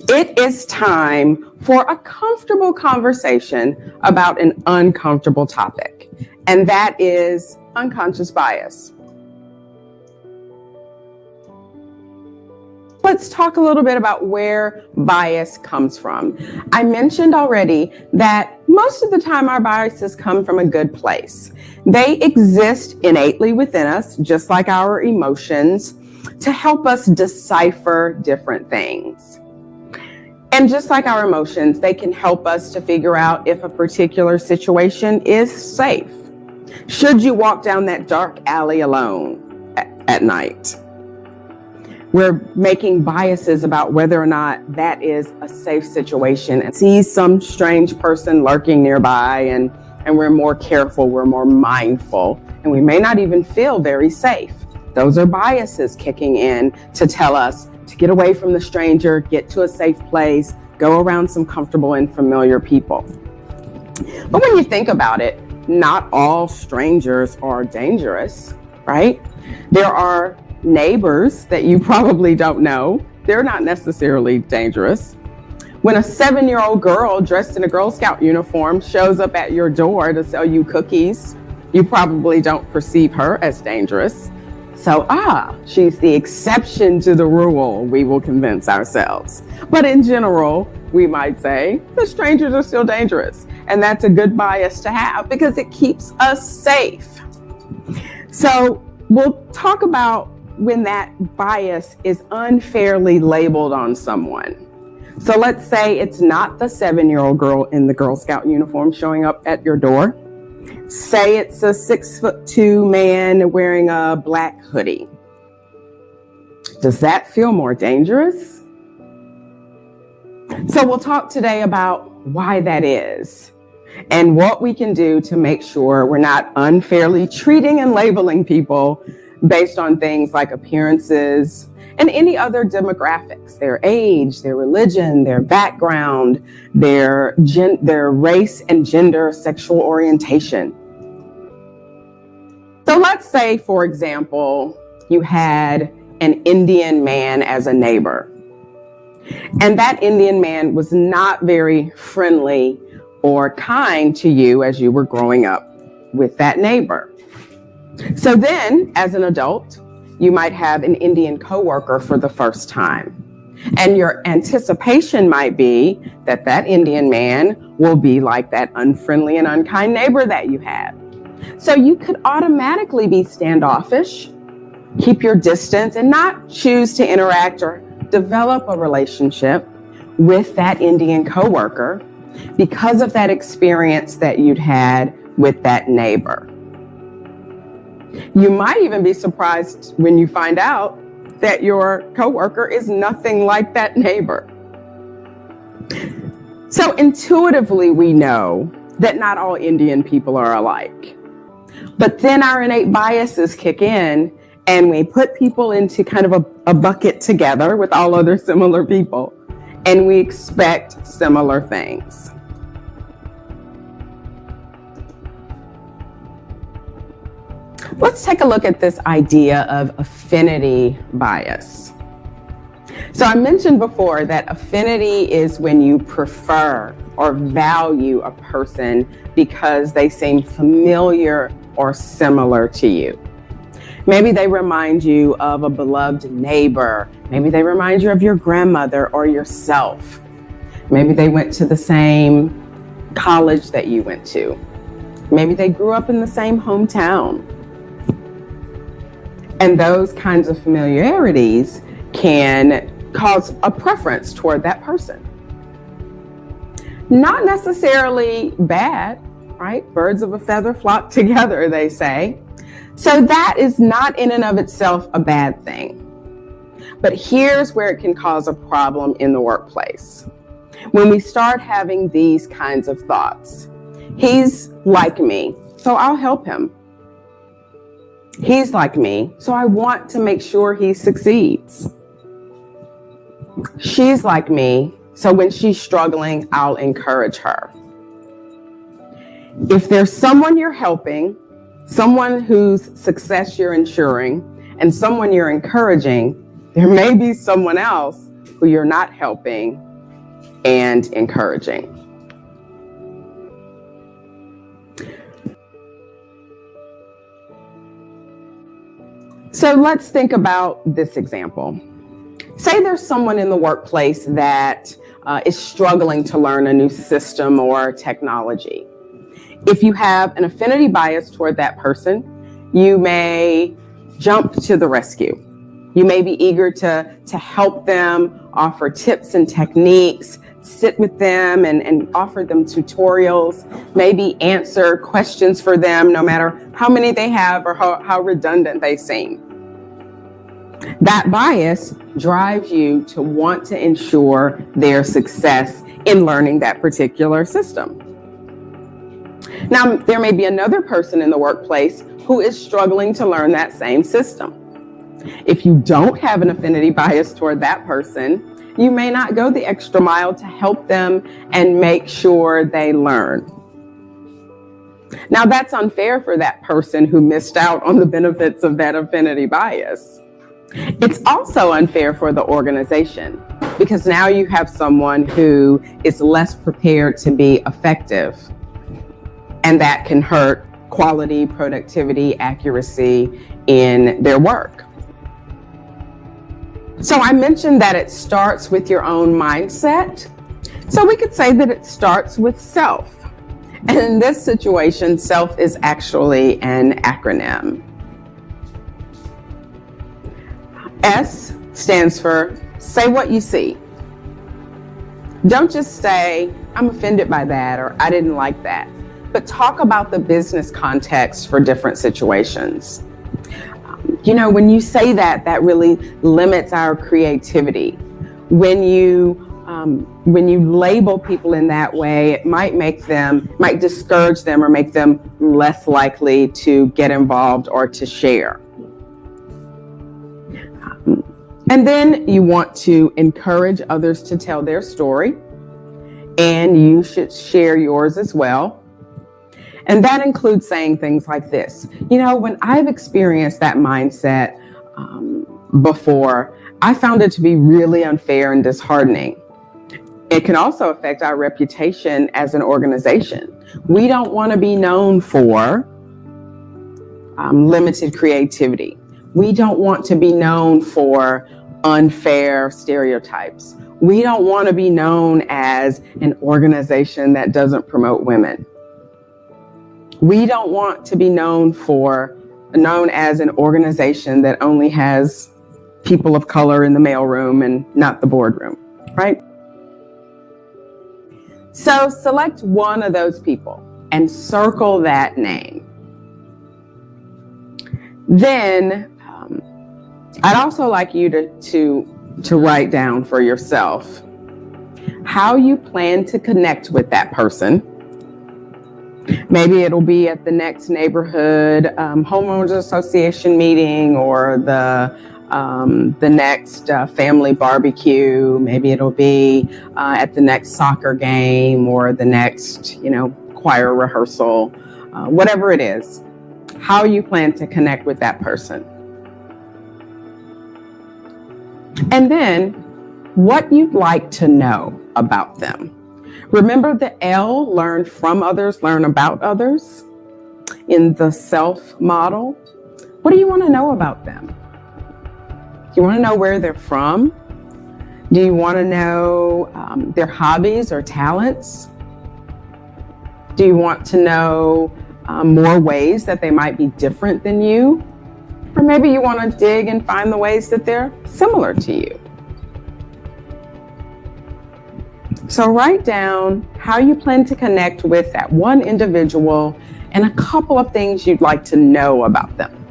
It is time for a comfortable conversation about an uncomfortable topic, and that is unconscious bias. Let's talk a little bit about where bias comes from. I mentioned already that most of the time our biases come from a good place. They exist innately within us, just like our emotions, to help us decipher different things. And just like our emotions, they can help us to figure out if a particular situation is safe. Should you walk down that dark alley alone at night? We're making biases about whether or not that is a safe situation, and see some strange person lurking nearby, and we're more careful, we're more mindful, and we may not even feel very safe. Those are biases kicking in to tell us to get away from the stranger, get to a safe place, go around some comfortable and familiar people. But when you think about it, not all strangers are dangerous, right? There are neighbors that you probably don't know. They're not necessarily dangerous. When a 7-year-old girl dressed in a Girl Scout uniform shows up at your door to sell you cookies, you probably don't perceive her as dangerous. So, she's the exception to the rule, we will convince ourselves. But in general, we might say the strangers are still dangerous. And that's a good bias to have because it keeps us safe. So we'll talk about when that bias is unfairly labeled on someone. So let's say it's not the 7-year-old girl in the Girl Scout uniform showing up at your door. Say it's a 6'2" man wearing a black hoodie. Does that feel more dangerous? So we'll talk today about why that is and what we can do to make sure we're not unfairly treating and labeling people based on things like appearances and any other demographics, their age, their religion, their background, their race and gender, sexual orientation. So let's say, for example, you had an Indian man as a neighbor, and that Indian man was not very friendly or kind to you as you were growing up with that neighbor. So then, as an adult, you might have an Indian coworker for the first time. And your anticipation might be that that Indian man will be like that unfriendly and unkind neighbor that you had. So you could automatically be standoffish, keep your distance, and not choose to interact or develop a relationship with that Indian coworker because of that experience that you'd had with that neighbor. You might even be surprised when you find out that your coworker is nothing like that neighbor. So intuitively, we know that not all Indian people are alike. But then our innate biases kick in, and we put people into kind of a bucket together with all other similar people, and we expect similar things. Let's take a look at this idea of affinity bias. So I mentioned before that affinity is when you prefer or value a person because they seem familiar or similar to you. Maybe they remind you of a beloved neighbor. Maybe they remind you of your grandmother or yourself. Maybe they went to the same college that you went to. Maybe they grew up in the same hometown. And those kinds of familiarities can cause a preference toward that person. Not necessarily bad, right? Birds of a feather flock together, they say. So that is not in and of itself a bad thing. But here's where it can cause a problem in the workplace. When we start having these kinds of thoughts. He's like me, so I'll help him. He's like me, so I want to make sure he succeeds. She's like me, so when she's struggling, I'll encourage her. If there's someone you're helping, someone whose success you're ensuring, and someone you're encouraging, there may be someone else who you're not helping and encouraging. So let's think about this example. Say there's someone in the workplace that is struggling to learn a new system or technology. If you have an affinity bias toward that person, you may jump to the rescue. You may be eager to help them, offer tips and techniques, sit with them and offer them tutorials, maybe answer questions for them, no matter how many they have or how redundant they seem. That bias drives you to want to ensure their success in learning that particular system. Now, there may be another person in the workplace who is struggling to learn that same system. If you don't have an affinity bias toward that person, you may not go the extra mile to help them and make sure they learn. Now, that's unfair for that person who missed out on the benefits of that affinity bias. It's also unfair for the organization because now you have someone who is less prepared to be effective, and that can hurt quality, productivity, accuracy in their work. So I mentioned that it starts with your own mindset. So we could say that it starts with self. And in this situation, self is actually an acronym. S stands for say what you see. Don't just say, I'm offended by that, or I didn't like that, but talk about the business context for different situations. When you say that, that really limits our creativity. When you label people in that way, it might discourage them or make them less likely to get involved or to share. And then you want to encourage others to tell their story, and you should share yours as well. And that includes saying things like this. When I've experienced that mindset before, I found it to be really unfair and disheartening. It can also affect our reputation as an organization. We don't want to be known for limited creativity. We don't want to be known for unfair stereotypes. We don't want to be known as an organization that doesn't promote women. We don't want to be known as an organization that only has people of color in the mailroom and not the boardroom, right? So select one of those people and circle that name. Then I'd also like you to write down for yourself how you plan to connect with that person. Maybe it'll be at the next neighborhood homeowners association meeting, or the next family barbecue. Maybe it'll be at the next soccer game or the next, choir rehearsal, whatever it is. How you plan to connect with that person. And then what you'd like to know about them. Remember the L, learn from others, learn about others, in the self model. What do you want to know about them? Do you want to know where they're from? Do you want to know their hobbies or talents? Do you want to know more ways that they might be different than you? Or maybe you want to dig and find the ways that they're similar to you. So write down how you plan to connect with that one individual and a couple of things you'd like to know about them.